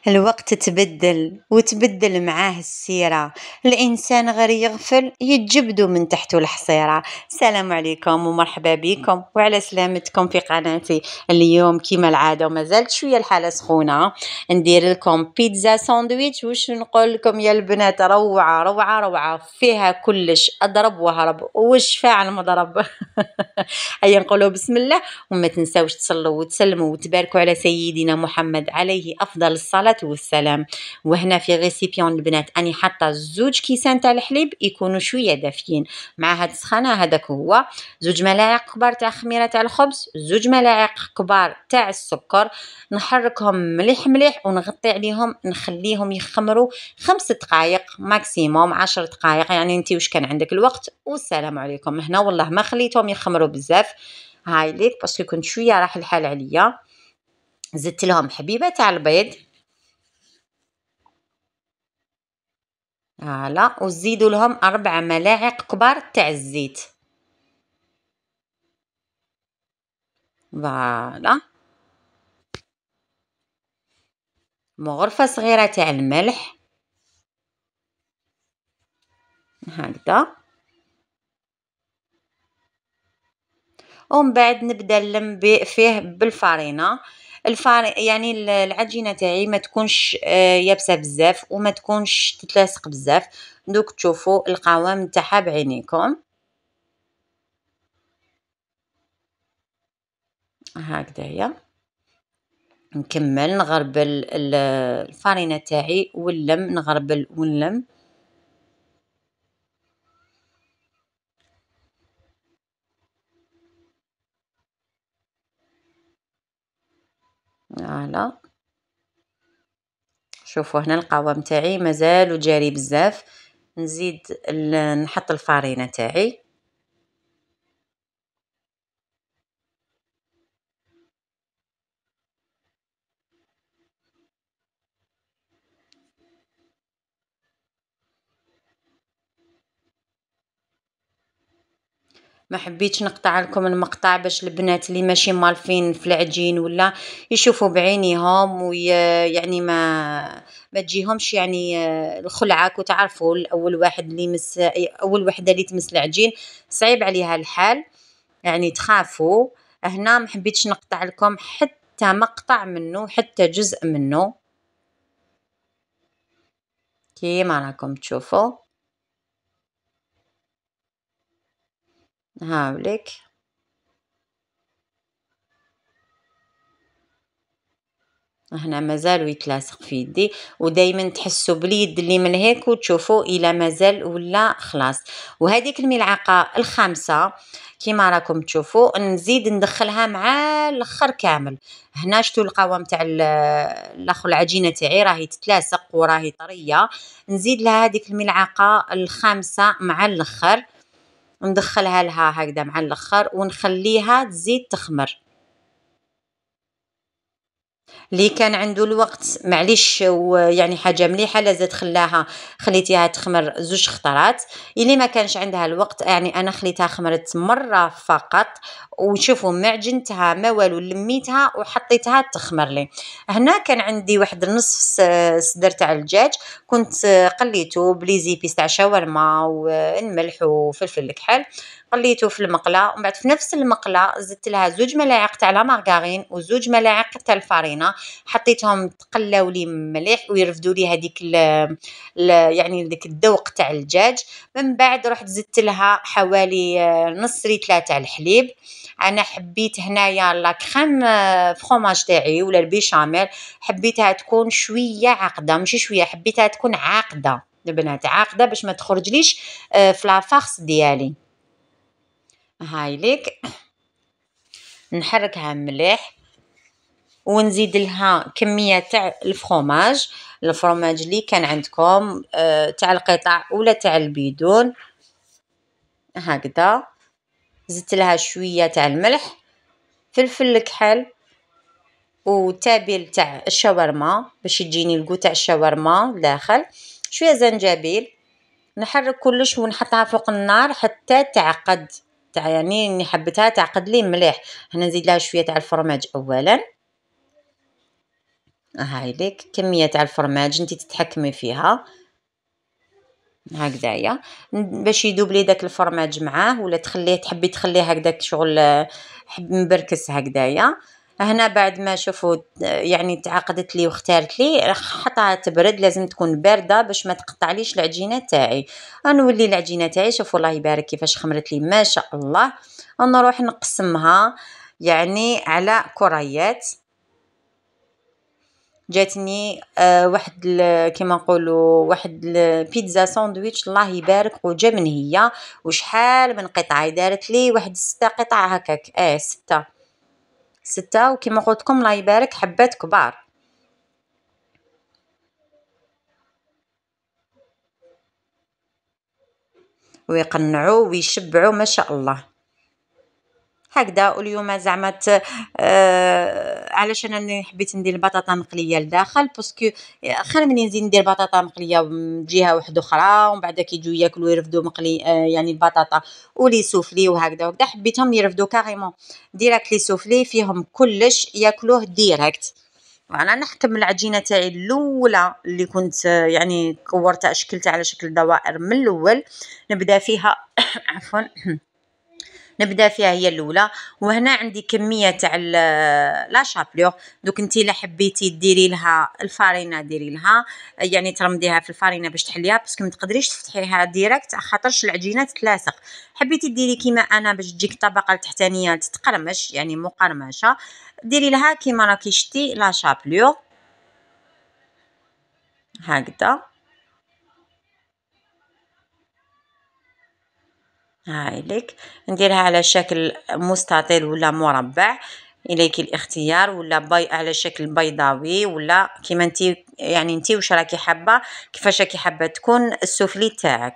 الوقت تبدل وتبدل معاه السيرة. الإنسان غير يغفل يتجبدوا من تحته الحصيرة. السلام عليكم ومرحبا بكم وعلى سلامتكم في قناتي. اليوم كما العادة وما زالت شوية الحالة سخونة، ندير لكم بيتزا ساندويتش. وش نقول لكم يا البنات؟ روعة روعة روعة، فيها كلش، أضرب وهرب وش فاعل مضرب. هيا نقولوا بسم الله، وما تنساوش تصلوا وتسلموا وتباركوا على سيدنا محمد عليه أفضل الصلاة والسلام. وهنا في غيسيبيون البنات أني حاطة زوج كيسان تاع الحليب يكونوا شوية دافيين، مع هاد السخانة. هذاك هو 2 ملاعق كبار تاع خميرة تاع الخبز، 2 ملاعق كبار تاع السكر. نحركهم مليح مليح ونغطي عليهم، نخليهم يخمروا 5 دقائق ماكسيموم 10 دقائق، يعني انتي وش كان عندك الوقت. والسلام عليكم. هنا والله ما خليتهم يخمروا بزاف، هاي ليك باسكو كنت شويه راح الحال عليا. زدت لهم حبيبه تاع البيض، هلا، وزيدوا لهم 4 ملاعق كبار تاع الزيت، فوالا. غرفه صغيره تاع الملح، هكذا. ومن بعد نبدا نلم فيه بالفارينه. يعني العجينه تاعي ما تكونش يابسه بزاف وما تكونش تتلاصق بزاف. دوك تشوفوا القوام تاعها بعينيكم، هكذايا. نكمل نغربل الفارينه تاعي ونلم، نغربل ونلم. فوالا، شوفوا هنا القوام تاعي مازال جاري بزاف. نزيد نحط الفارينه تاعي، ما حبيتش نقطع لكم المقطع باش البنات اللي ماشي مالفين في العجين ولا يشوفوا بعينيهم يعني ما تجيهمش يعني الخلعه. وتعرفوا اول واحد اللي يمس، اول وحده اللي تمس العجين صعيب عليها الحال، يعني تخافوا. هنا ما حبيتش نقطع لكم حتى مقطع منه، حتى جزء منه، كيما راكم تشوفوا. هاوليك، هنا مازال يتلاصق في يدي. ودائما تحسوا باليد اللي من هيك وتشوفوا الى مازال ولا خلاص. وهذيك الملعقه الخامسه كيما راكم تشوفوا نزيد ندخلها مع الاخر كامل. هنا شتو القوام تاع الاخر، العجينه تاعي راهي تتلاصق وراهي طريه. نزيد لها هذيك الملعقه الخامسه مع الاخر، ندخلها لها هكذا مع الاخر ونخليها تزيد تخمر. اللي كان عنده الوقت معليش، ويعني حاجه مليحه لازم خليتيها تخمر 2 خطرات. اللي ما كانش عندها الوقت، يعني انا خليتها خمرت مره فقط. وشوفوا ما عجنتها ما والو، لميتها وحطيتها تخمر لي. هنا كان عندي واحد نصف صدر تاع الدجاج، كنت قليته بليزيبيس تاع شاورما والملح وفلفل الكحل، قليته في المقله. ومن بعد في نفس المقله زدت لها 2 ملاعق تاع لا مارغرين و2 ملاعق تاع الفارينه، حطيتهم تقلاو لي مليح ويرفدوا لي هذيك يعني ديك الذوق تاع الدجاج. من بعد رحت زدت لها حوالي نص لتر تاع الحليب. انا حبيت هنايا لا كريم فروماج تاعي ولا البيشاميل، حبيتها تكون شويه عاقده، ماشي شويه، حبيتها تكون عاقده البنات، عاقده باش ما تخرجليش في لافارس ديالي. هاي ليك، نحركها مليح ونزيد لها كميه تاع الفرماج اللي كان عندكم، تاع القطع ولا تاع البيدون، هكذا. زدت لها شويه تاع الملح، فلفل الكحل، وتابل تاع الشاورما باش يجيني الكو تاع الشاورما داخل، شويه زنجبيل. نحرك كلش ونحطها فوق النار حتى تعقد، يعني حبتها تعقد لي مليح. هنا نزيد لها شويه تاع الفرماج اولا، هاي ليك كميه تاع الفرماج انت تتحكمي فيها هكذايا باش يذوب لي داك الفرماج معاه، ولا تحبي تخليه هكذاك شغل مبركس هكذايا. هنا بعد ما شوفوا يعني تعقدت لي واختارت لي، حطها تبرد، لازم تكون بارده باش ما تقطعليش العجينه تاعي. نولي العجينه تاعي شوفوا الله يبارك كيفاش خمرت لي ما شاء الله. نروح نقسمها يعني على كريات. جاتني واحد كيما نقولوا واحد البيتزا ساندويتش الله يبارك وجا من هي، وشحال من قطعه دارت لي واحد 6 قطع هكاك، 6 وكيما قلت لكم الله يبارك حبات كبار ويقنعوا ويشبعوا ما شاء الله هكذا. واليوم زعما علاش انا حبيت ندير البطاطا مقليه لداخل، باسكو خير من نزيد ندير بطاطا مقليه من جهه واحده اخرى ومن بعد كيجيو ياكلوا يرفدوا مقلي يعني البطاطا ولي سوفلي وهكذا حبيتهم يرفدوا كاريمون ديريكت لي سوفلي فيهم كلش ياكلوه ديريكت. وانا نحكم العجينه تاعي الاولى اللي كنت يعني كورتها شكلتها على شكل دوائر من الاول، نبدا فيها عفوا نبدا فيها هي الاولى. وهنا عندي كميه تاع لا شابلور، دوك انتي لا حبيتي ديري لها الفارينه ديري لها يعني ترمديها في الفارينه باش تحليها، باسكو ما تقدريش تفتحيها ديريكت خاطرش العجينه تتلاصق. حبيتي ديري كيما انا باش تجيك الطبقه التحتانيه تتقرمش يعني مقرمشه، ديري لها كيما راكي شتي لا شابلور هكذا. هاي لك نديرها على شكل مستطيل ولا مربع، اليك الاختيار، ولا على شكل بيضاوي، ولا كيما انتي يعني انتي واش راكي حابه كيفاش راكي حابه تكون السفلي تاعك.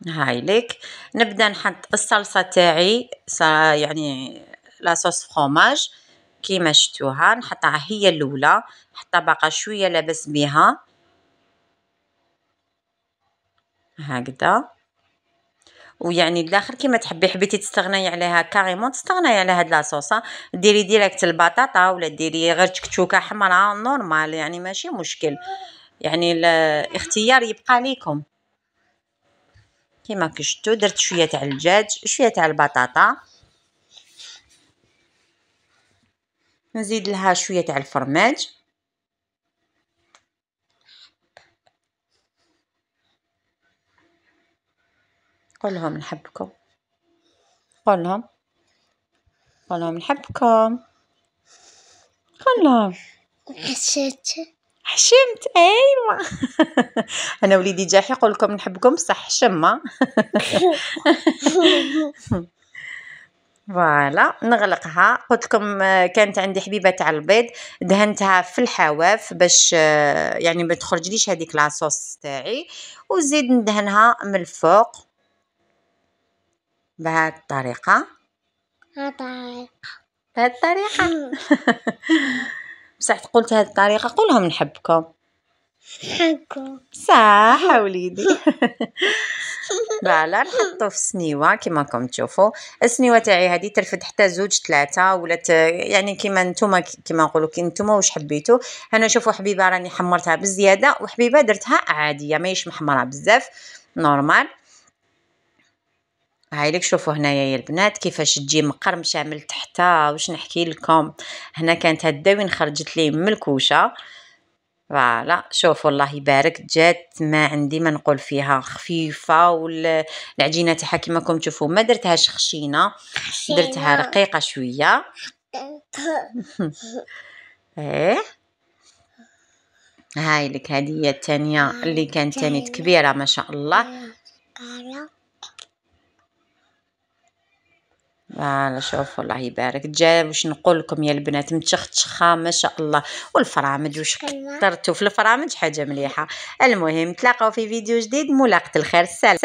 هاي لك نبدا نحط الصلصه تاعي يعني لا صوص فرomage كيما شفتوها نحطها هي الاولى، حتى باقا شويه لاباس بها هكذا. ويعني لداخل كيما تحبي، حبيتي تستغناي عليها كاريمون تستغناي على هاد لاصوصه، ديري ديريكت البطاطا ولا ديري غير تكتشوكه حمراء نورمال يعني ماشي مشكل، يعني الاختيار يبقى ليكم. كيما كشتو درت شويه تاع الدجاج شويه تاع البطاطا، نزيد لها شويه تاع الفرماج، قولهم نحبكم، قولهم نحبكم، قولهم حشمت. ايوا انا وليدي جاح يقول لكم نحبكم بصح حشمه. فوالا نغلقها. قلت لكم كانت عندي حبيبه تاع البيض دهنتها في الحواف باش يعني ما تخرجليش هذيك لاصوص تاعي، وزيد ندهنها من الفوق بهذه الطريقه بصح قلت هذه الطريقه قولهم نحبكم صح وليدي. فوالا نحطو في السنيوه كيما راكم تشوفوا. السنيوه تاعي هذه ترفد حتى 2 3 ولا يعني كيما نتوما كيما نقولوا كي نتوما واش حبيتوا. انا شوفوا حبيبه راني حمرتها بزياده وحبيبه درتها عاديه ماهيش محمره بزاف نورمال. هاي لك شوفوا هنايا يا البنات كيفاش تجي مقرمشه من تحت، واش نحكي لكم. هنا كانت هداوين خرجت لي من الكوشه. فوالا شوفوا الله يبارك جات ما عندي ما نقول فيها، خفيفه والعجينه تاعها كيما راكم تشوفوا ما درتهاش خشينه، درتها رقيقه شويه. ايه هاي لك هذه هي الثانيه اللي كانت ثاني كبيره ما شاء الله. فوالا شوفوا الله يبارك جا واش نقول لكم يا البنات متشخشخه ما شاء الله. والفرامج واش كثرتوا في الفرامج حاجه مليحه. المهم تلاقاو في فيديو جديد، ملاقة الخير، سلام.